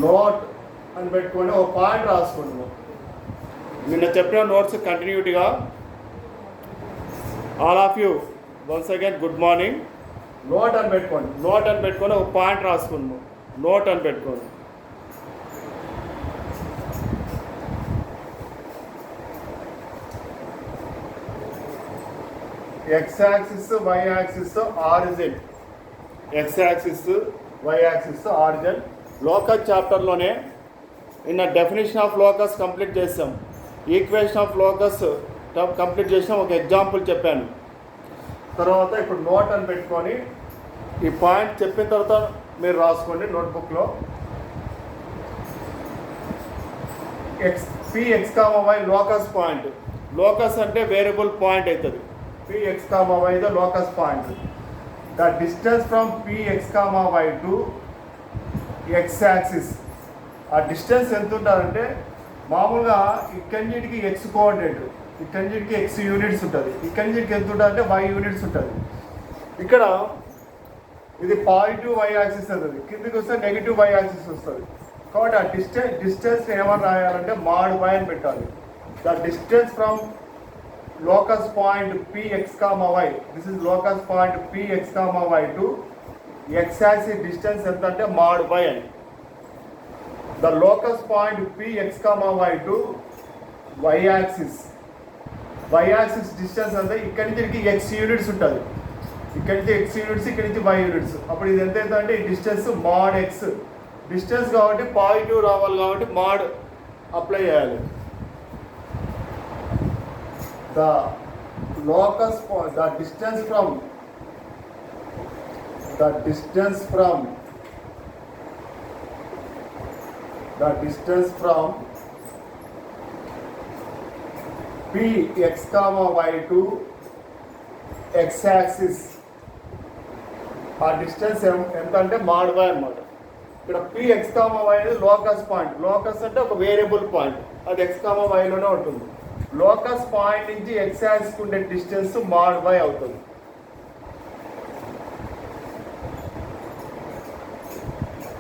Note అని పెట్టుకొని ఒక పాయింట్ రాసుకుంటాము. నిన్న చెప్పిన నోట్స్ కంటిన్యూటీగా all of you once again good morning. Note అని పెట్టుకొని ఒక పాయింట్ రాసుకున్నాము. నోట్ అని పెట్టుకోండి. X axis y axis origin, x axis y axis origin. Locus చాప్టర్లోనే నిన్న డెఫినేషన్ ఆఫ్ లోకస్ కంప్లీట్ చేసాం, ఈక్వేషన్ ఆఫ్ లోకస్ కంప్లీట్ చేసాం, ఒక ఎగ్జాంపుల్ చెప్పాను. తర్వాత ఇప్పుడు నోట్ అని పెట్టుకొని ఈ పాయింట్ చెప్పిన తర్వాత మీరు రాసుకోండి నోట్బుక్లో. Px, y locus point. Locus అంటే వేరియబుల్ పాయింట్ అవుతుంది. Px, y the locus point. The distance from Px, y to x axis. ఆ డిస్టెన్స్ ఎంత ఉంటుందంటే మామూలుగా ఇక్కడి నుండికి ఎక్స్ కోఆర్డినేట్, ఇక్కడి నుండికి ఎక్స్ యూనిట్స్ ఉంటుంది, ఇక్కడి నుండికి ఎంత ఉంటుందంటే వై యూనిట్స్ ఉంటుంది. ఇక్కడ ఇది పాజిటివ్ వై యాక్సిస్ అవుతుంది, కిందికి వస్తే నెగిటివ్ వై యాక్సిస్ వస్తుంది. కాబట్టి ఆ డిస్టెన్స్ ఏమని రాయాలంటే మాడ్ వై అని పెట్టాలి. The distance from locus point Px, y, this is locus point Px, y to x axis distance ఎంత అంటే మాడ్ వై అని. The locus point Px, y to y axis, y axis distance అంటే ఇక్కడి నుంచి X units ఉంటుంది, ఇక్కడి నుంచి X units, ఇక్కడి నుంచి వై యూనిట్స్. అప్పుడు ఇది ఎంత అవుతుందంటే ఈ డిస్టెన్స్ మాడ్ ఎక్స్. డిస్టెన్స్ కాబట్టి పాజిటివ్ రావాలి కాబట్టి మాడ్ అప్లై చేయాలి. The locus the distance from Px, y to x axis, ఆ డిస్టెన్స్ ఎంత అంటే మాడ్ వై అనమాట. ఇక్కడ Px, y అనేది లోకస్ పాయింట్. లోకస్ అంటే ఒక వేరియబుల్ పాయింట్, అది x, yలోనే ఉంటుంది. లోకస్ పాయింట్ నుంచి ఎక్స్ యాక్సిస్ ఉండే డిస్టెన్స్ మాడ్ వై అవుతుంది.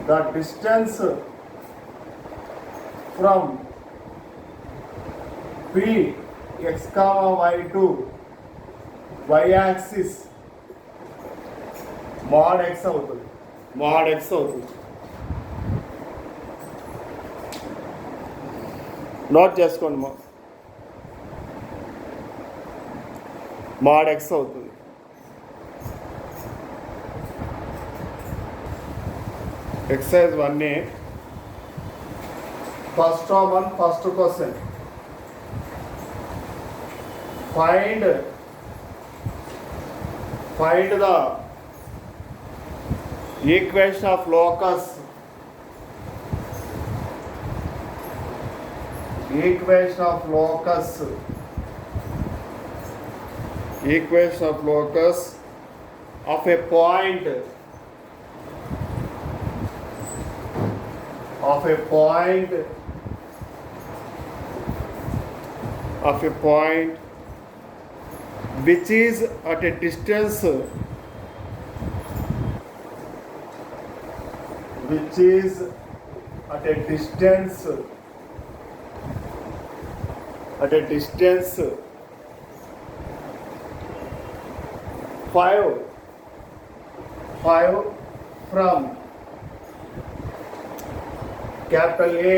The distance from Px, y to y axis mod x అవుతుంది, నోట్ చేసుకోండి. మాడ్ ఎక్స్ అవుతుంది. Exercise 1A first question. Find the equation of locus. Equation of locus of a point which is at a distance five from capital A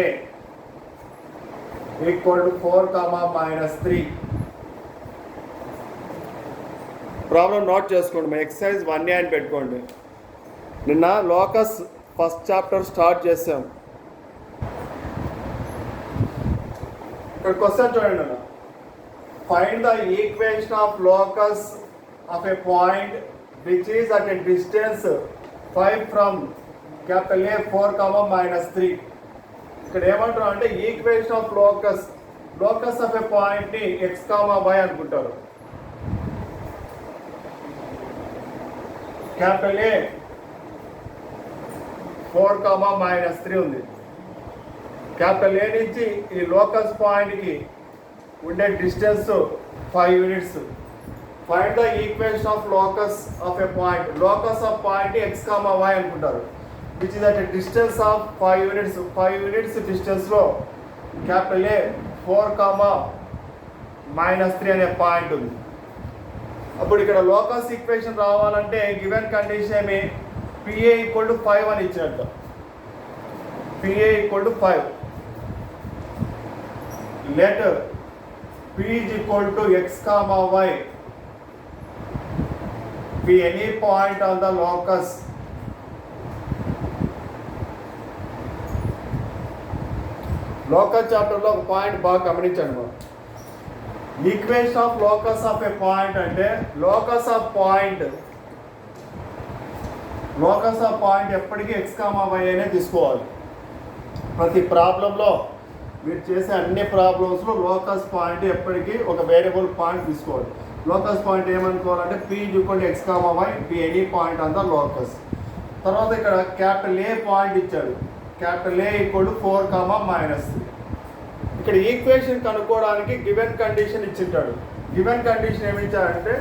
equal to 4, -3. Problem note చేసుకోండి. మా exercise 1A అని పెట్టుకోండి. నిన్న locus first chapter start చేసాం. ఇక్కడ question చూడండి అన్న. Find the equation of locus of A point which is at a distance 5 from capital A 4, -3. ఇక్కడ ఏమంటారు అంటే ఈక్వేషన్ ఆఫ్ లోకస్ ఆఫ్ ఏ పాయింట్ని x, y అనుకుంటారు. క్యాపిటల్ A 4, -3 ఉంది. క్యాపిటల్ ఏ నుంచి ఈ లోకస్ పాయింట్కి ఉండే distance 5 units. Find the equation of locus of A point. Locus of point x, y అనుకుంటారు. which is at a distance of 5 units. 5 units distance లో capital ఏ 4, -3 అనే point ఉంది. అప్పుడు ఇక్కడ లోకస్ ఈక్వేషన్ రావాలంటే గివెన్ కండిషన్ ఏమి PA = 5 అని ఇచ్చినట్టు. PA = 5. Let P = x, y be any point on the locus చాప్టర్లో ఒక పాయింట్ బాగా గమనించండి. మనం equation of locus of A point అంటే లోకస్ ఆఫ్ పాయింట్ ఎప్పటికీ x, y అనే తీసుకోవాలి. ప్రతి ప్రాబ్లంలో మీరు చేసే అన్ని ప్రాబ్లమ్స్లో లోకస్ పాయింట్ ఎప్పటికీ ఒక వేరియబుల్ పాయింట్ తీసుకోవాలి. లోకస్ పాయింట్ ఏమనుకోవాలంటే P = x, y be any point on the locus. తర్వాత ఇక్కడ క్యాపిటల్ ఏ పాయింట్ ఇచ్చాడు. క్యాపిటల్ ఏ = 4, -3. ఇక్కడ ఈక్వేషన్ కనుక్కోవడానికి గివెన్ కండిషన్ ఇచ్చింటాడు. గివెన్ కండిషన్ ఏమి ఇచ్చాడంటే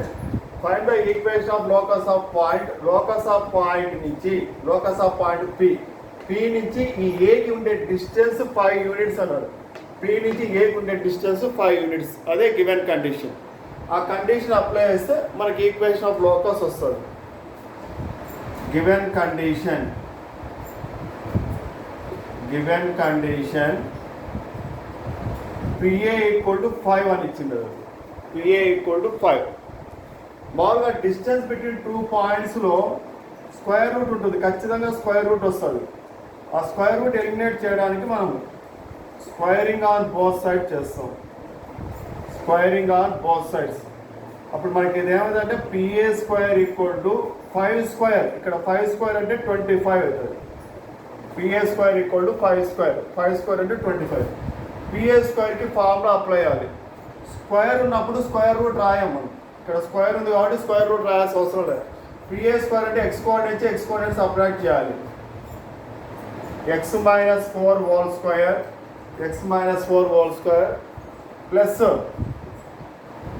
find the equation of locus of point. Locus of point నుంచి లోకస్ ఆఫ్ పాయింట్ P నుంచి ఈ ఏకి ఉండే డిస్టెన్స్ 5 యూనిట్స్ అన్నాడు. P నుంచి ఏకి ఉండే డిస్టెన్స్ 5 యూనిట్స్. అదే గివెన్ కండిషన్. ఆ కండిషన్ అప్లై చేస్తే మనకి ఈక్వేషన్ ఆఫ్ లోకస్ వస్తుంది. గివెన్ కండిషన్ PA = 5 అని ఇచ్చింది. PA = 5. మామూలుగా డిస్టెన్స్ బిట్వీన్ 2 పాయింట్స్లో స్క్వేర్ రూట్ ఉంటుంది. ఖచ్చితంగా స్క్వేర్ రూట్ వస్తుంది. ఆ స్క్వేర్ రూట్ ఎలిమినేట్ చేయడానికి మనం స్క్వేరింగ్ ఆన్ బోత్ సైడ్ చేస్తాం. Squaring on both sides. అప్పుడు మనకి ఇది ఏమైందంటే PA² = 5². ఇక్కడ 5² అంటే 25 అవుతుంది. PA² = 5². 5² అంటే 25. PA² ఫార్ములా అప్లై అవ్వాలి. స్క్వేర్ ఉన్నప్పుడు స్క్వేర్ రూట్ రాయం మనం. ఇక్కడ స్క్వేర్ ఉంది కాబట్టి స్క్వేర్ రూట్ రాయాల్సిన అవసరం లేదు. PA² అంటే x coordinate x coordinate subtract చేయాలి. x - 4 whole square plus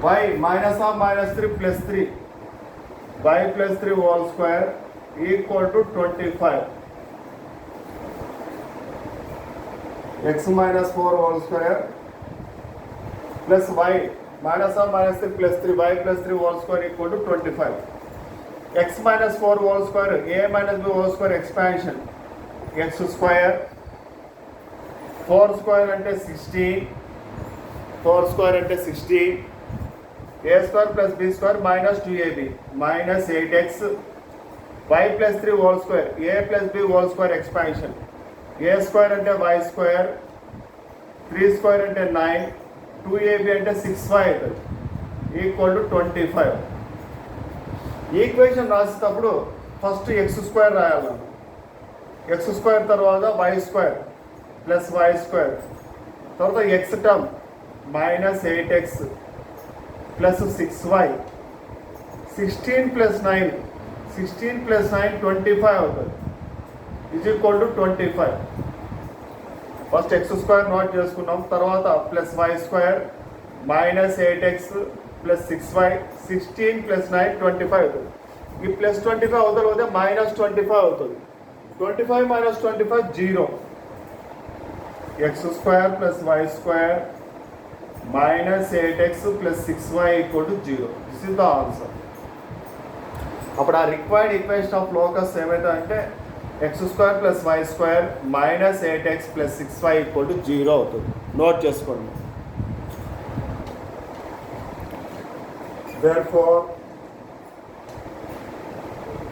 y -3 + 3 y + 3 whole square = 25. x - 4 whole square plus y -3 + 3 y + 3 whole square = 25. x - 4 whole square a - b whole square expansion x². 4² అంటే 16. 4² అంటే 16. a² + b² -2ab -8x y + 3 whole square a + b whole square expansion a² అంటే y², 3² అంటే 9, 2ab అంటే 6y అవుతుంది = 25. Equation రాసేటప్పుడు first x² రాయాలి. x² తర్వాత y² plus y², తర్వాత x term -8x plus 6y, 16 + 9 25 అవుతుంది = 25. ఫస్ట్ x² నోట్ చేసుకున్నాం. తర్వాత plus y² -8x plus 6y, 16 + 9 25 అవుతుంది. ఈ +25 అవుతుంది పోతే -25 అవుతుంది. 25 - 25 0. x² + y² -8x + 6y = 0. This is the answer. అప్పుడు ఆ రిక్వైర్డ్ ఈక్వేషన్ ఆఫ్ లోకస్ ఏమవుతుందంటే x² + y² -8x + 6y = 0 అవుతుంది. నోట్ చేసుకోండి. Therefore,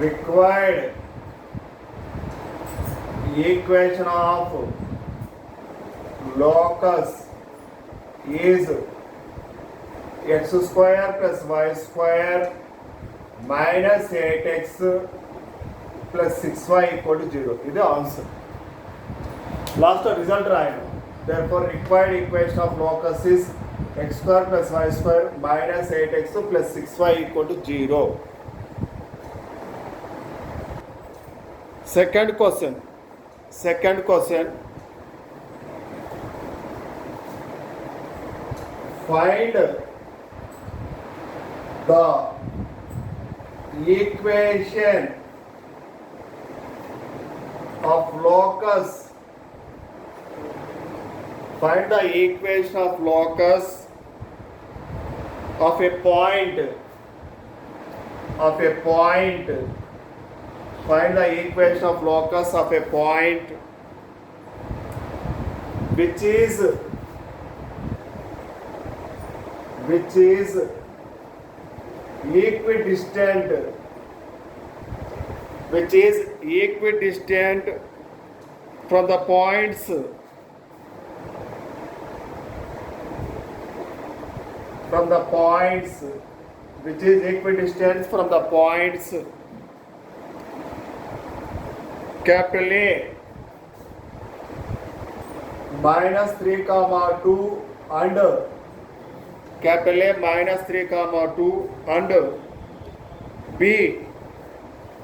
required equation of locus is x² + y² -8x + 6y = 0. ఇది ఆన్సర్. లాస్ట్ రిజల్ట్ రాయండి. Therefore, required equation of locus is x² + y² -8x + 6y = 0. Second question. Find the equation of locus. Find the equation of locus of a point. Find the equation of locus of a point which is equidistant from the points which is equidistant from the points capital A minus 3 comma 2 and capital A minus 3 comma 2 and B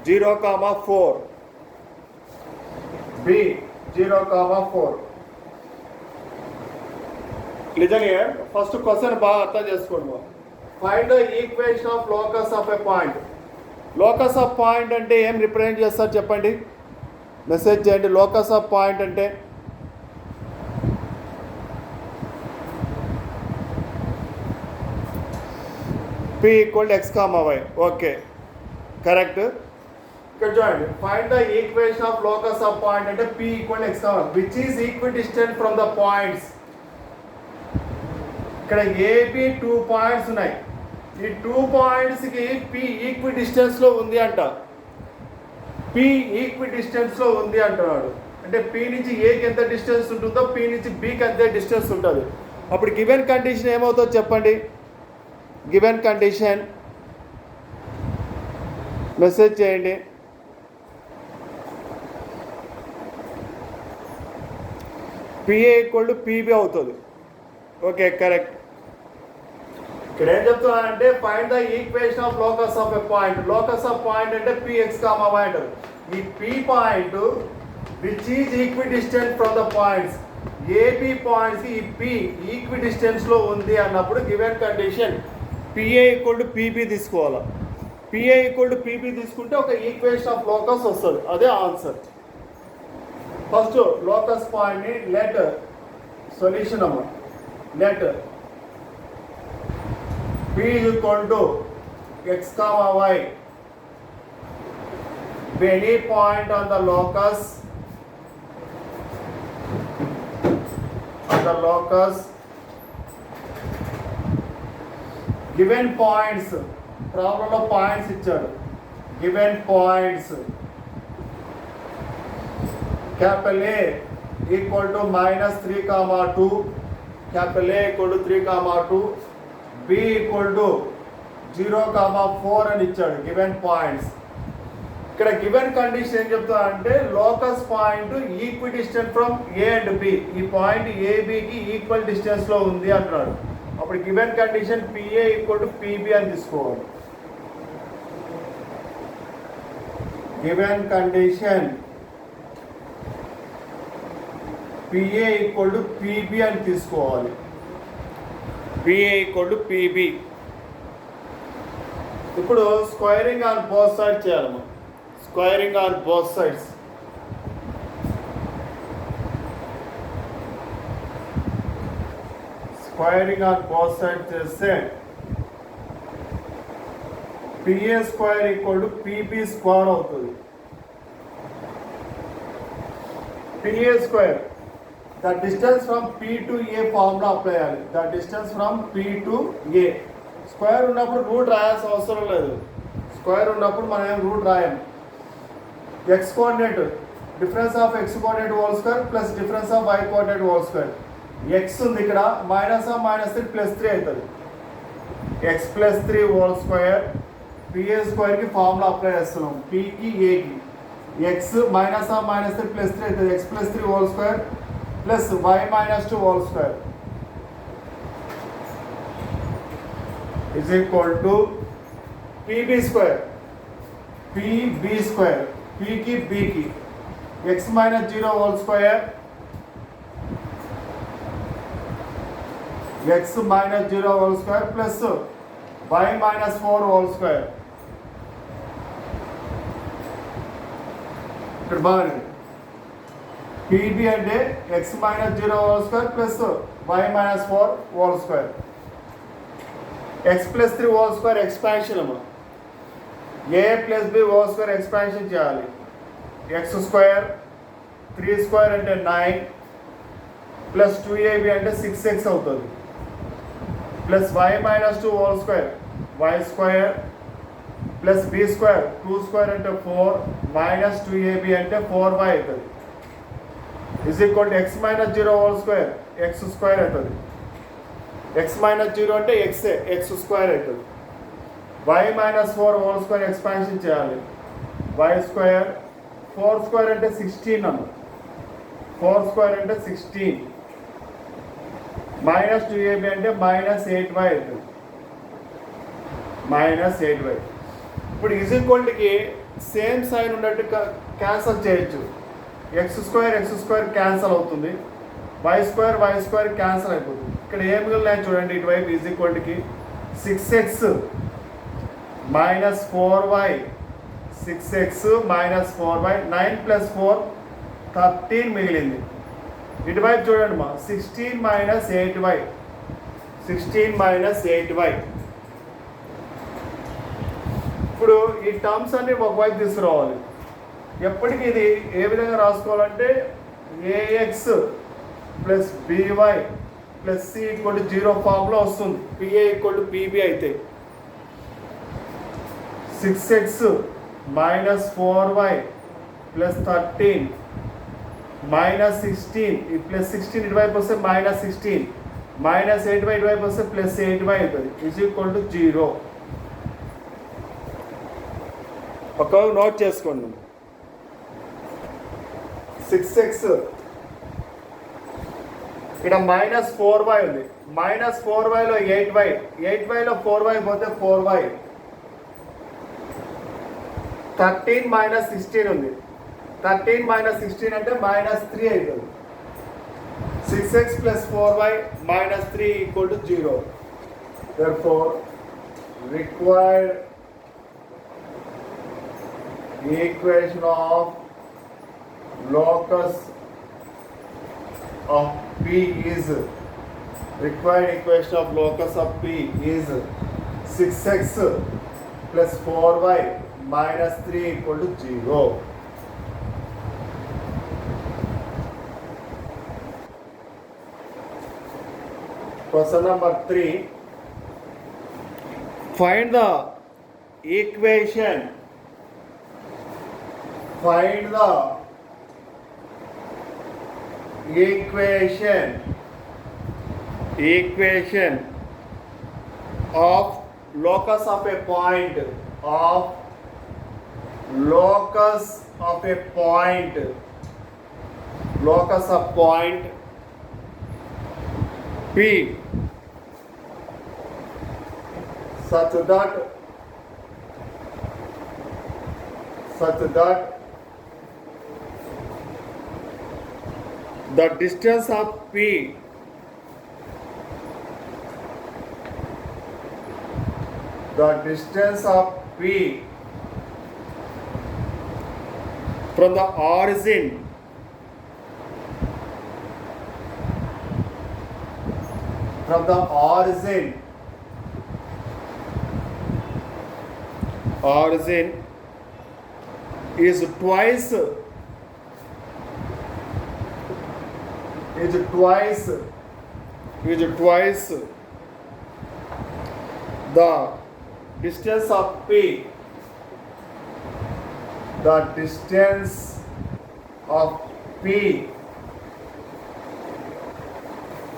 0 comma 4. B 0 comma 4. Listen here. First question బాగా అర్థం చేసుకోండి. Find the equation of locus of a point. Locus of point అంటే ఏం represent చేస్తారు చెప్పండి. Message చేయండి. Locus of point అంటే P equal to x comma y. Okay. Correct. ఇక్కడ చూడండి. Find the equation of locus of point అంటే P equal to x comma y which is equidistant from the points. ఇక్కడ AB 2 points ఉన్నాయి. ఈ 2 పాయింట్స్కి P ఈక్విడిస్టెన్స్లో ఉంది అంట. P ఈక్విడిస్టెన్స్లో ఉంది అంటున్నాడు. అంటే P నుంచి Aకి ఎంత డిస్టెన్స్ ఉంటుందో P నుంచి Bకి అంతే డిస్టెన్స్ ఉంటుంది. అప్పుడు గివెన్ కండిషన్ ఏమవుతుందో చెప్పండి. గివెన్ కండిషన్ మెసేజ్ చేయండి. PA ఈక్వల్ టు PB అవుతుంది. Okay correct. ఇక్కడ ఏం చెప్తున్నానంటే find the equation of locus of a point. Locus of point అంటే Px, y అంటారు. ఈ P point which is equidistant from the points. AB points ఈ P ఈక్విడిస్టెన్స్లో ఉంది అన్నప్పుడు given condition PA equal to PB తీసుకోవాలి. PA ఈక్వల్ టు PB తీసుకుంటే ఒక equation of locus వస్తుంది. అదే ఆన్సర్. ఫస్ట్ లోకస్ పాయింట్ని లెట్ సొల్యూషన్ అమ్మ let P is equal to x comma y be any point on the locus given points. Problem లో points ఇచ్చాడు. given points capital A equal to minus 3 comma 2, capital A equal to 3 comma 2, B equal to 0 comma 4 అని ఇచ్చాడు. Given points. ఇక్కడ given condition ఏం చెప్తా అంటే locus point equidistant from A and B. ఈ point ఏబికి ఈక్వల్ డిస్టెన్స్లో ఉంది అంటున్నాడు. అప్పుడు given condition PA equal to PB అని తీసుకోవాలి. Given condition PA equal to PB అని తీసుకోవాలి. PA equal to PB. ఇప్పుడు స్క్వేరింగ్ ఆన్ బోత్ సైడ్స్ చేయాలి. Squaring on both sides. Squaring on both sides చేస్తే PA square equal to PB square అవుతుంది. PA square the distance from P to A formula apply చేయాలి. the distance from P to A. Square ఉన్నప్పుడు root రాయాల్సిన అవసరం లేదు. Square ఉన్నప్పుడు మనం ఏం రూట్ రాయాలి. X coordinate difference of x coordinate whole square plus difference of y coordinate whole square. X ఉంది ఇక్కడ మైనస్ ఆఫ్ -3 +3 అవుతుంది. ఎక్స్ +3 హోల్ స్క్వేర్ PA స్క్వేర్కి ఫార్ములా అప్లై చేస్తున్నాం. Pకి Aకి ఎక్స్ మైనస్ ఆఫ్ -3 +3 అవుతుంది. X +3 whole square plus y -2 whole square is equal to PB square. PB square Pకి Bకి x -0 whole square x -0 whole square plus y -4 whole square. ఇక్కడ బాగుంది. PB అంటే x minus 0 whole square plus y minus 4 whole square. x plus 3 whole square expansion అమ్మా. a plus b whole square expansion చేయాలి. x square 3 square అంటే 9 plus 2ab అంటే 6x అవుతుంది. plus y minus 2 whole square y square plus b square 2 square అంటే 4 minus 2ab అంటే 4y అవుతుంది. is equal to x minus 0 whole square x square అవుతుంది. x minus 0 అంటే x square అవుతుంది. y minus 4 whole square expansion చేయాలి. y square 4 square అంటే 16 అన్న. 4 square అంటే 16 minus 2ab అంటే minus 8y అవుతుంది. minus 8y. ఇప్పుడు is equal to same sign ఉన్నట్టు క్యాన్సల్ చేయొచ్చు. x స్క్వేర్ క్యాన్సల్ అవుతుంది. y స్క్వేర్ క్యాన్సల్ అయిపోతుంది. ఇక్కడ ఏం మిగిలినాయి చూడండి, ఇటువైపు ఈజ్ ఈక్వల్ కి 6x minus 4y 6x minus 4y 9 plus 4 13 మిగిలింది. ఇటువైపు చూడండి మా 16 మైనస్ 8y 16 మైనస్ 8y. ఇప్పుడు ఈ టర్మ్స్ అన్ని ఒకవైపు తీసుకురావాలి. ఎప్పటికీ ఇది ఏ విధంగా రాసుకోవాలంటే ax plus by plus c equal to 0 formula వస్తుంది. pa ఈక్వల్ టు pb అయితే 6x minus 4y plus 13 minus 16 ఈ ప్లస్ 16 ఇటువైపు వస్తే మైనస్ 16 మైనస్ 8y ఇటువైపు వస్తే ప్లస్ 8y అవుతుంది. Is equal to 0. ఒక నోట్ చేసుకోండి. 6x ఇక్కడ మైనస్ 4y ఉంది. మైనస్ 4yలో 8yలో 4y పోతే 4y 13 మైనస్ 16 ఉంది. 13 మైనస్ 16 అంటే మైనస్ 3 అవుతుంది. 6x plus 4y minus 3 equal to 0. therefore required equation of locus of P is required equation of locus of P is 6x plus 4y minus 3 equal to 0. Question number 3. Find the equation. Find the equation of locus of a point locus of point P such that the distance of P from the origin is twice the distance of P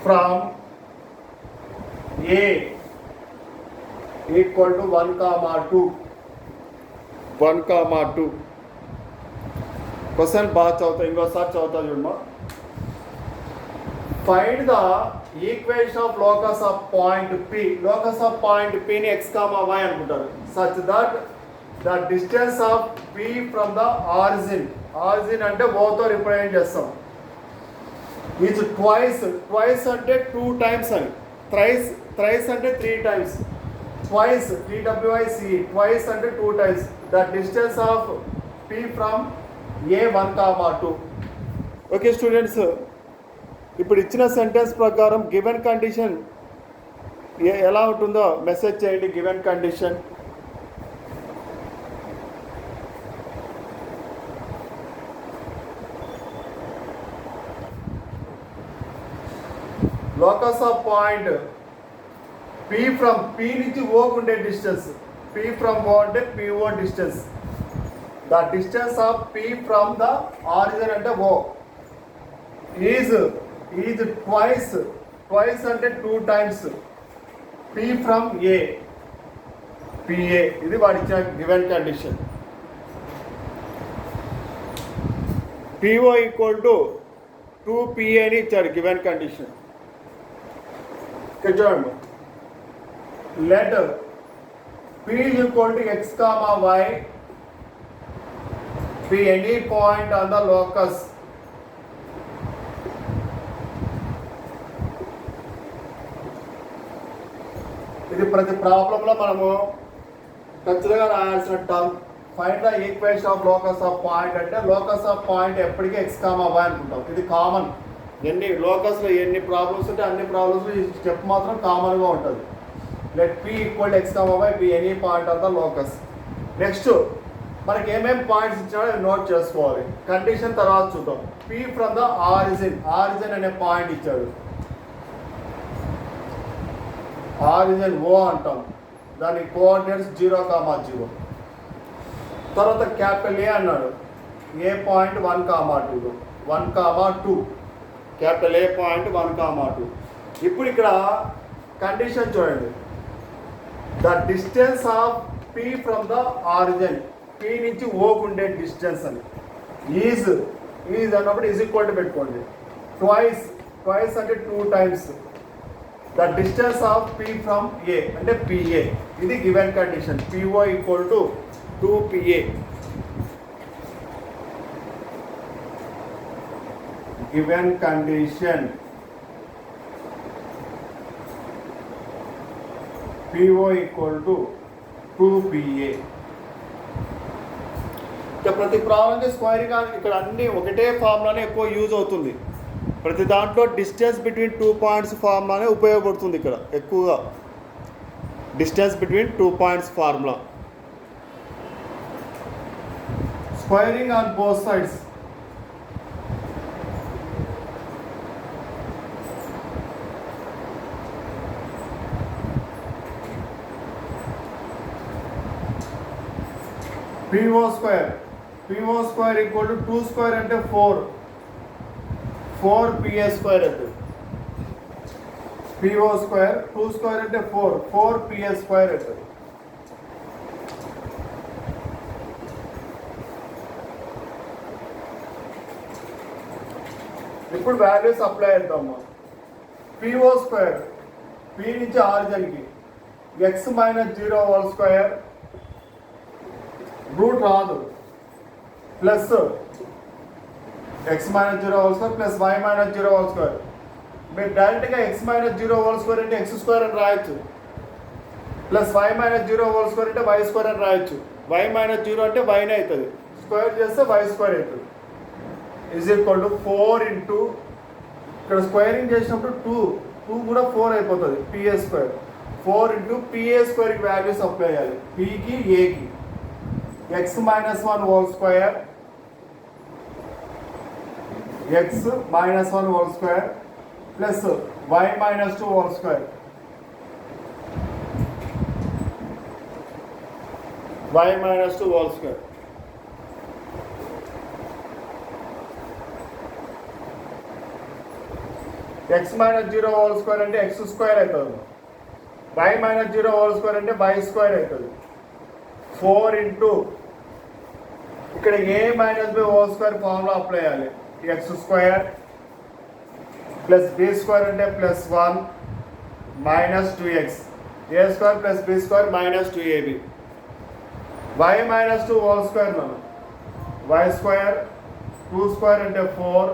from A equal to 1, 2. Question बात चौथा इंकोसाరి चौथा చూడమ్మా. Find the equation of locus of point P. Locus of point P ని x, y అనుకుంటారు. Such that the distance of P from the origin అంటే O తో represent చేస్తాం. is twice అంటే 2 times అని. thrice అంటే 3 times. twice twice twice అంటే 2 times. The distance of P from A 1, 2. Okay students, ఇప్పుడు ఇచ్చిన సెంటెన్స్ ప్రకారం గివెన్ కండిషన్ ఎలా ఉంటుందో మెసేజ్ చేయండి. Given condition locus of point P from P నుంచి O ఉండే డిస్టెన్స్, P ఫ్రమ్ O అంటే PO distance. The distance of P from the origin అంటే O ఈజ్ ట్వైస్ అంటే 2 times P from A, PA. ఇది వాడి ఇచ్చిన given condition. PO equal to 2PA అని ఇచ్చాడు గివెన్ కండిషన్. చూడండి, let P is equal to x comma y be any point on the locus ఇది ప్రతి ప్రాబ్లంలో మనము ఖచ్చితంగా రాయాల్సిన term. Find the equation of locus of point అంటే లోకస్ ఆఫ్ పాయింట్ ఎప్పటికీ ఎక్స్ కామా వై అనుకుంటాం. ఇది కామన్. ఎన్ని లోకస్లో ఎన్ని ప్రాబ్లమ్స్ ఉంటే అన్ని ప్రాబ్లమ్స్లో ఈ స్టెప్ మాత్రం కామన్గా ఉంటుంది. Let P equal to x comma y be any point of the locus. Next మనకి ఏమేమి పాయింట్స్ ఇచ్చాడో నోట్ చేసుకోవాలి. కండిషన్ తర్వాత చూద్దాం. P ఫ్రమ్ ద ఆరిజిన్ అనే పాయింట్ ఇచ్చాడు. ఆరిజిన్ O అంటాం, దాని కోఆర్డినేట్స్ 0,0. తర్వాత క్యాపిటల్ A అన్నాడు, ఏ పాయింట్ 1,2, 1,2, క్యాపిటల్ A పాయింట్ 1,2. ఇప్పుడు ఇక్కడ కండిషన్ చూడండి, the distance of P from the origin, P నుంచి O ఉండే డిస్టెన్స్ అని. ఈజ్ అన్నప్పుడు ఈజ్ ఈక్వల్ టు పెట్టుకోండి. ట్వైస్ అంటే 2 times the distance of P from A అంటే PA. ఇది given condition. PO equal to 2PA. Given condition PO equal to 2PA. ఇక ప్రతి ప్రాబ్లంకి స్క్వేరింగ్ ఇక్కడ అన్ని ఒకటే ఫార్ములానే ఎక్కువ యూజ్ అవుతుంది. ప్రతి దాంట్లో డిస్టెన్స్ బిట్వీన్ 2 points ఫార్ములానే ఉపయోగపడుతుంది. ఇక్కడ ఎక్కువగా distance between 2 points formula. Squaring on both sides. PO square equal to 2 square అంటే 4PA స్క్వేర్ అవుతుంది. PO స్క్వేర్ 2 స్క్వేర్ అంటే 4PA స్క్వేర్ అవుతుంది. ఇప్పుడు వాల్యూస్ అప్లై చేద్దాము. PO స్క్వేర్ P నుంచి ఆరిజిన్కి x minus 0 whole square, root రాదు, plus x minus 0 whole square plus y minus 0 whole square. మీరు డైరెక్ట్గా x మైనస్ 0 హోల్ స్క్వేర్ అంటే x స్క్వేర్ అని రాయొచ్చు, plus y minus 0 whole square అంటే y స్క్వేర్ అని రాయొచ్చు. y మైనస్ 0 అంటే yనే అవుతుంది, స్క్వేర్ చేస్తే y స్క్వేర్ అవుతుంది. ఈజ్ ఈక్వల్ టు 4 ఇంటూ ఇక్కడ స్క్వేరింగ్ చేసినప్పుడు 2 కూడా 4 అయిపోతుంది. PA స్క్వేర్ 4 ఇంటూ PA స్క్వేర్కి వాల్యూస్ అప్లై చేయాలి. Pకి Aకి x minus 1 whole square, x minus 1 whole square plus y minus 2 whole square, y minus 2 whole square. x minus 0 whole square అంటే x square అవుతుంది, y మైనస్ 0 హోల్ స్క్వేర్ అంటే y square అవుతుంది. 4 into ఇక్కడ a minus b whole square formula apply చేయాలి. x square plus b square అంటే plus 1 minus 2x, a square plus b square minus 2ab. y minus 2 whole square y square 2 square అంటే 4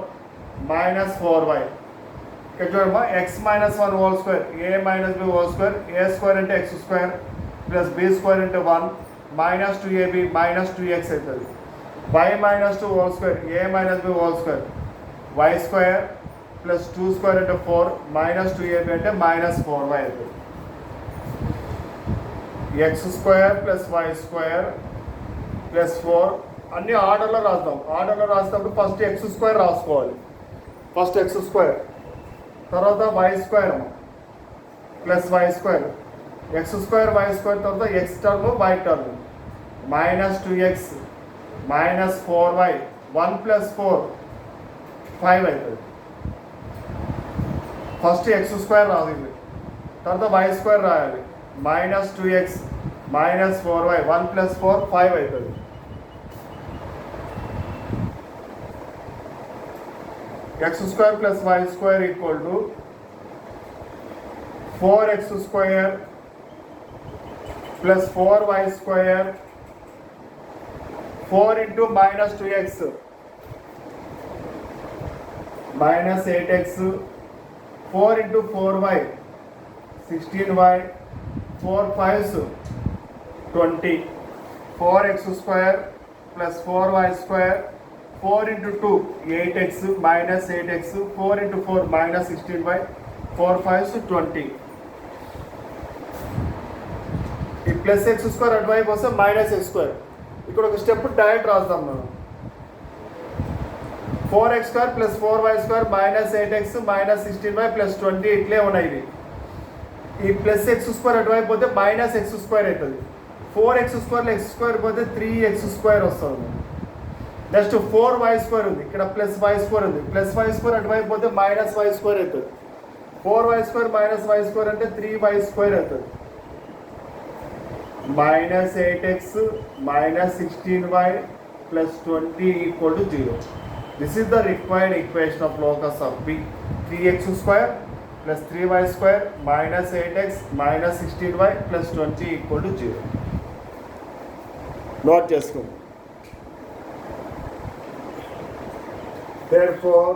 minus 4y. ఇక్కడ చూడమ్మా, x minus 1 whole square, a minus b whole square, a square అంటే x square plus b square అంటే 1 minus 2ab minus 2x అవుతుంది. y minus 2 whole square, a minus b whole square y square plus 2 square అంటే 4 minus 2ab అంటే minus 4y అవుతుంది. X square plus y square plus 4 అన్నీ ఆర్డర్లో రాద్దాం. ఆర్డర్లో రాసినప్పుడు ఫస్ట్ ఎక్స్ స్క్వేర్ రాసుకోవాలి. ఫస్ట్ ఎక్స్ స్క్వేర్, తర్వాత y square plus y square, x square y square, తర్వాత x term y term, minus 2x minus 4y 1 plus 4 5 అవుతుంది. ఫస్ట్ ఎక్స్ స్క్వేర్ రాసింది, తర్వాత వై స్క్వేర్ రాయాలి. Minus 2x minus 4y 1 plus 4 5 అవుతుంది. X square plus y square equal to 4x square plus 4y square 4 into minus 2x minus 8x 4 into 4y 16y 4 5s 20 4x square plus 4y square 4 into 2 8x minus 8x 4 into 4 minus 16y 4 5s 20. ఈ plus X square అటువైపు వస్తే minus X square. ఇక్కడ ఒక step direct రాస్తాం మనం. 4x square plus 4y square minus 8x minus 16y plus 20 ఇట్లే ఉన్నాయి. ఇది ఈ ప్లస్ ఎక్స్ స్క్వేర్ అటువైపు పోతే మైనస్ ఎక్స్ స్క్వేర్ అవుతుంది. 4x స్క్వేర్లో ఎక్స్ స్క్వేర్ పోతే 3x స్క్వేర్ వస్తుంది. నెక్స్ట్ 4y స్క్వేర్ ఉంది, ఇక్కడ ప్లస్ వై స్క్వేర్ ఉంది. ప్లస్ వై స్క్వేర్ అటువైపు పోతే మైనస్ వై స్క్వేర్ అవుతుంది. 4y square minus y square అంటే 3y స్క్వేర్ అవుతుంది. Minus 8x minus 16y plus 20 equal to 0. This is the required equation of locus of P. 3x square plus 3y square minus 8x minus 16y plus 20 equal to 0. Note చేసుకోండి. Therefore,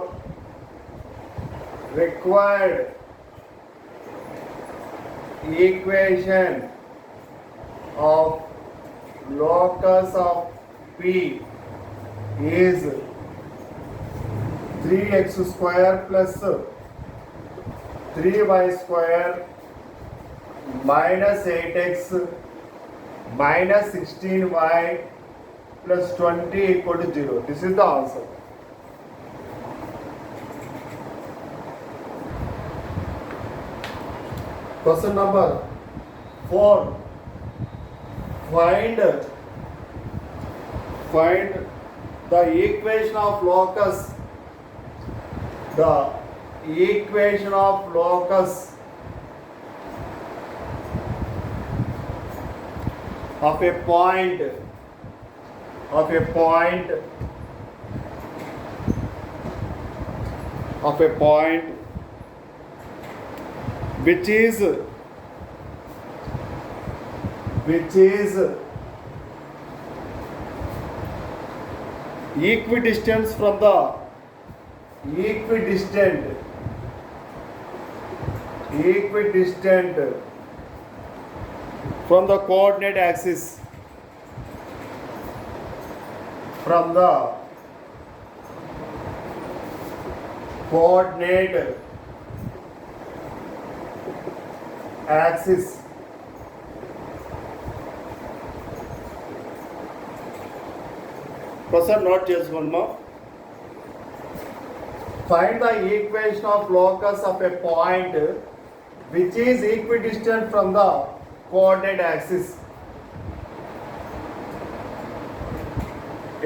required equation of locus of P is 3x square plus 3y square minus 8x minus 16y plus 20 equal to 0. This is the answer. Question number 4. Find the equation of locus. The equation of locus of a point which is equidistant from the coordinate axis, from the coordinate axis. Question note చేసుకోండి మా. Find the equation of locus of a point which is equidistant from the coordinate axis.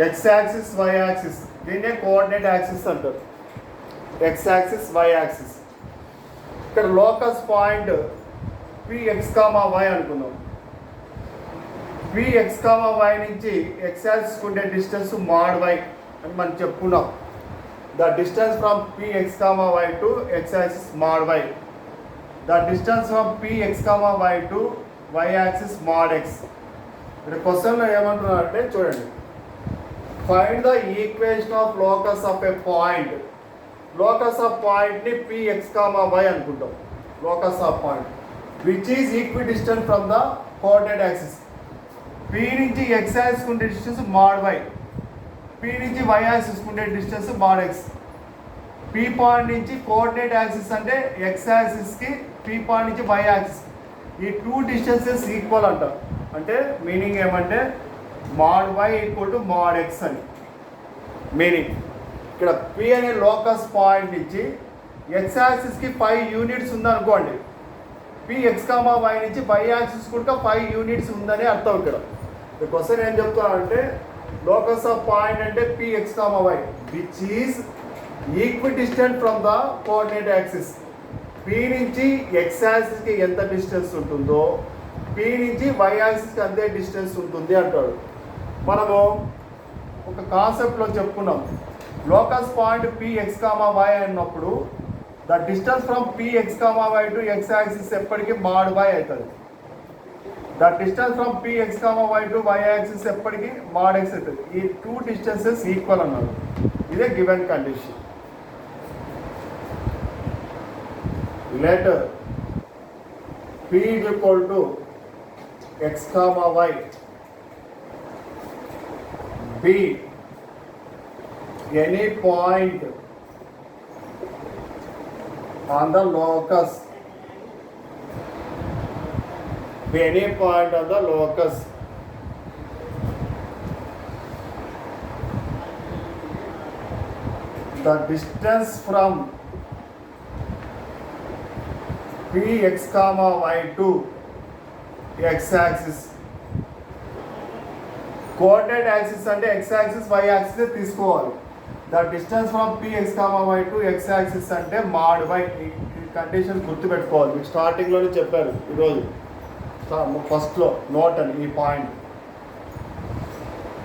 X axis, y axis. దీన్నే coordinate axis అంటారు. X axis, y axis. ఇక్కడ locus point Px, y అనుకుందాం. Px, y నుంచి x axis ఉండే distance mod y అని మనం చెప్పుకున్నాం. The distance from Px, y to x axis mod y. The distance from Px, y to y axis mod x. ఇక్కడ క్వశ్చన్లో ఏమంటున్నారంటే చూడండి. Find the equation of locus of a point. Locus of point ని Px, y అనుకుంటాం. Locus of point which is equidistant from the coordinate axis. P నుంచి x axis ఉండే distance mod y, P నుంచి y axis ఉండే distance mod x. P point నుంచి coordinate axis అంటే x యాక్సిస్కి P point నుంచి y axis ఈ two distances equal అంట. అంటే మీనింగ్ ఏమంటే mod y equal to mod x అని మీనింగ్. ఇక్కడ పి అనే లోకస్ పాయింట్ నుంచి ఎక్స్ యాక్సిస్కి 5 యూనిట్స్ ఉందనుకోండి, పి ఎక్స్ కామా వై నుంచి వై యాక్సిస్ కూడా 5 యూనిట్స్ ఉందని అర్థం. ఇక్కడ క్వశ్చన్ ఏం చెప్తానంటే లోకస్ ఆఫ్ పాయింట్ అంటే P x comma y which is equidistant from the coordinate axis. P నుంచి ఎక్స్ యాక్సిస్కి ఎంత డిస్టెన్స్ ఉంటుందో పి నుంచి వై యాక్సిస్కి అంతే డిస్టెన్స్ ఉంటుంది అంటాడు. మనము ఒక కాన్సెప్ట్లో చెప్పుకున్నాం, locus point P x comma y అన్నప్పుడు the distance from P x comma y to x axis ఎప్పటికీ మాడ్ వై అవుతుంది. The distance from P x comma y to y axis ఎప్పటికీ మాడ్ ఎక్స్ అవుతుంది. ఈ టూ డిస్టెన్సెస్ ఈక్వల్ అన్నారు. ఇదే given condition. let p is equal to x comma y be any point on the locus, be any point on the locus the distance from p x comma y to x axis. Coordinate axis అంటే x axis y axis తీసుకోవాలి. The distance from p x comma y to x axis అంటే mod y. ఈ condition గుర్తుపెట్టుకోవాలి. మీకు స్టార్టింగ్లోనే చెప్పారు ఈరోజు ఫస్ట్లో నోట్ అని ఈ point.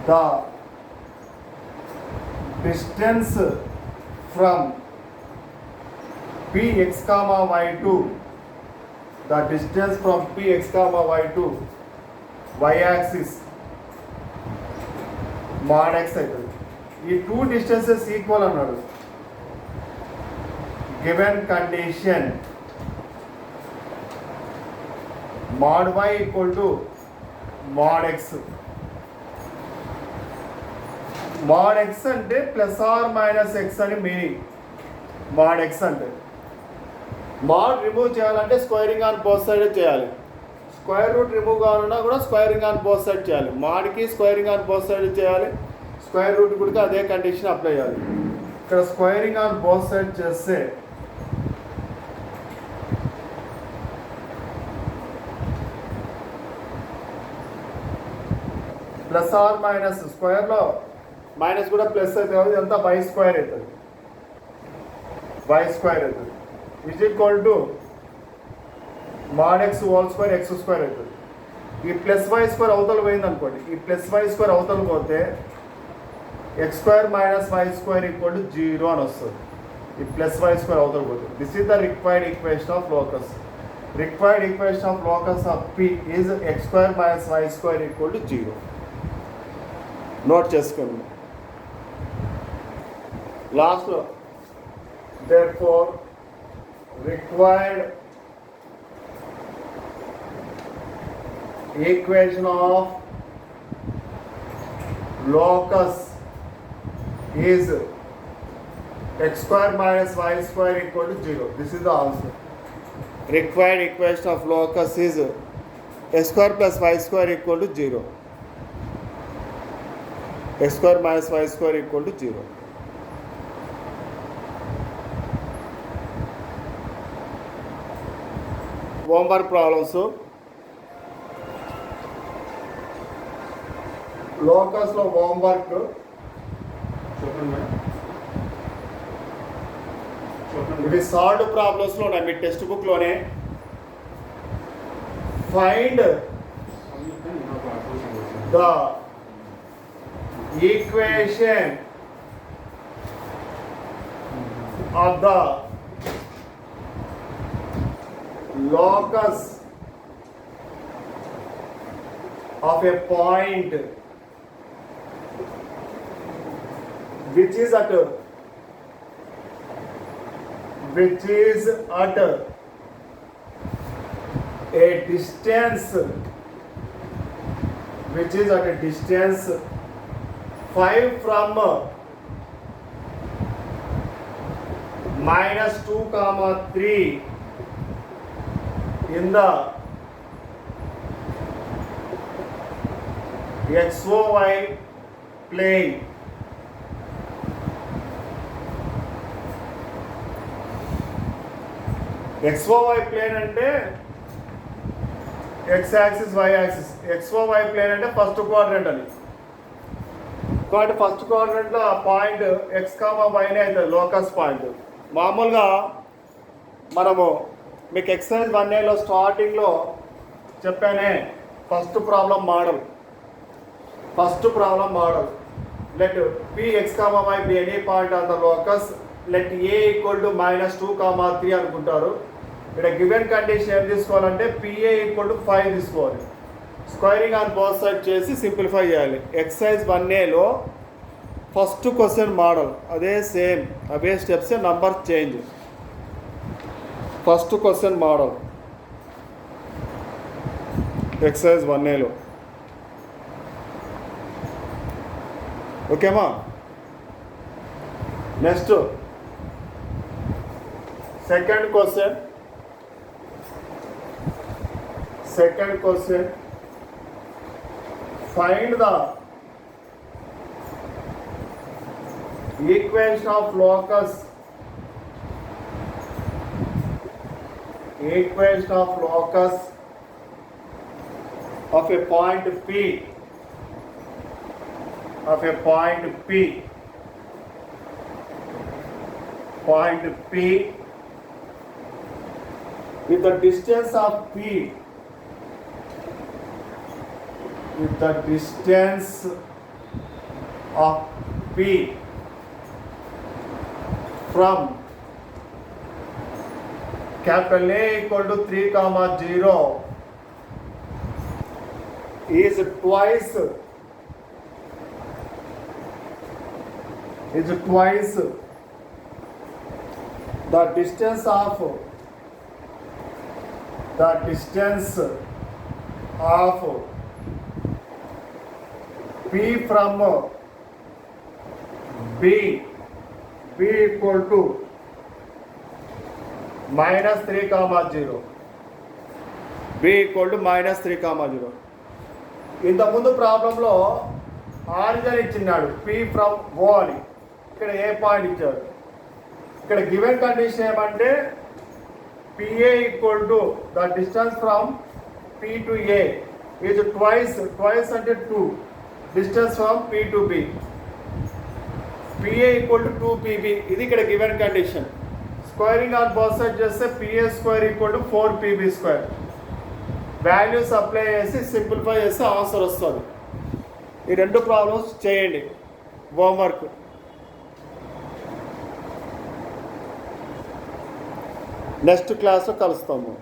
The distance from p x comma y to the distance from p x comma y to y axis mod x అవుతుంది. ఈ టూ డిస్టెన్సెస్ ఈక్వల్ అన్నాడు. Given condition mod y equal to mod x. mod x అంటే plus are minus x అని meaning. mod x అంటే mod remove చేయాలంటే squaring on both side చేయాలి. Square root remove కావాలన్నా కూడా స్క్వేరింగ్ ఆన్ బోత్ సైడ్ చేయాలి. మాడ్కి squaring on both side చేయాలి, square root కూడా అదే కండిషన్ అప్లై చేయాలి. ఇక్కడ స్క్వేరింగ్ ఆన్ బోత్ సైడ్ చేస్తే ప్లస్ ఆర్ మైనస్ స్క్వేర్లో మైనస్ కూడా ప్లస్ అవుతుంది, ఇదంతా వై స్క్వేర్ అవుతుంది. వై స్క్వేర్ అవుతుంది is equal to mod x whole square x square అవుతుంది. ఈ ప్లస్ వై స్క్వేర్ అవతల పోయింది అనుకోండి, ఈ ప్లస్ వై స్క్వేర్ అవతల పోతే x square minus y square equal to 0 అని వస్తుంది. ఈ ప్లస్ వై స్క్వేర్ అవతల పోతే this is the required equation of locus. Required equation of locus of P is x square minus y square equal to 0. Note చేసుకోండి. లాస్ట్లో therefore required equation of locus is x square minus y square equal to 0. This is the answer. Required equation of locus is x square plus y square equal to 0. X square minus y square equal to 0. homework problems. Locus లో homework ఇవి solve problems లో ఉన్నాయి మీ text book లోనే. Find the equation of the locus of a point which is at a distance 5 from -2, 3 in the XOY plane. XOY plane అంటే x axis y axis, XOY plane అంటే first quadrant అని. కాబట్టి first క్వాడ్రంట్లో ఆ point x, yనే అవుతుంది locus point. మామూలుగా మనము మీకు exercise 1Aలో స్టార్టింగ్లో చెప్పానే first problem model. Let px, y be any point on the locus, let a equal to -2, 3 అనుకుంటారు. ఇక్కడ గివెన్ కండిషన్ ఏం తీసుకోవాలంటే PA = 5 తీసుకోవాలి. స్క్వేరింగ్ ఆన్ బోత్ సైడ్ చేసి సింప్లిఫై చేయాలి. ఎక్సర్సైజ్ 1Aలో ఫస్ట్ క్వశ్చన్ మోడల్ అదే సేమ్, అవే steps, number change. First question model exercise 1Aలో. ఓకేమా? Next second question. Find the equation of locus of a point P with the distance of P from capital A = 3, 0 is twice the distance of P from B equal to -3, 0. B equal to -3, 0. ఇంతకుముందు ప్రాబ్లంలో origin ఇచ్చినాడు P from O అని, ఇక్కడ ఏ point ఇచ్చాడు. ఇక్కడ given condition ఏమంటే PA = the distance from P to A is twice అంటే 2 distance from P to B. PA = 2PB, ఇది ఇక్కడ given condition. Squaring on both side చేస్తే PA² = 4PB². వాల్యూస్ అప్లై చేసి సింప్లిఫై చేస్తే ఆన్సర్ వస్తుంది. ఈ రెండు ప్రాబ్లమ్స్ చేయండి హోంవర్క్. నెక్స్ట్ క్లాస్లో కలుస్తాము.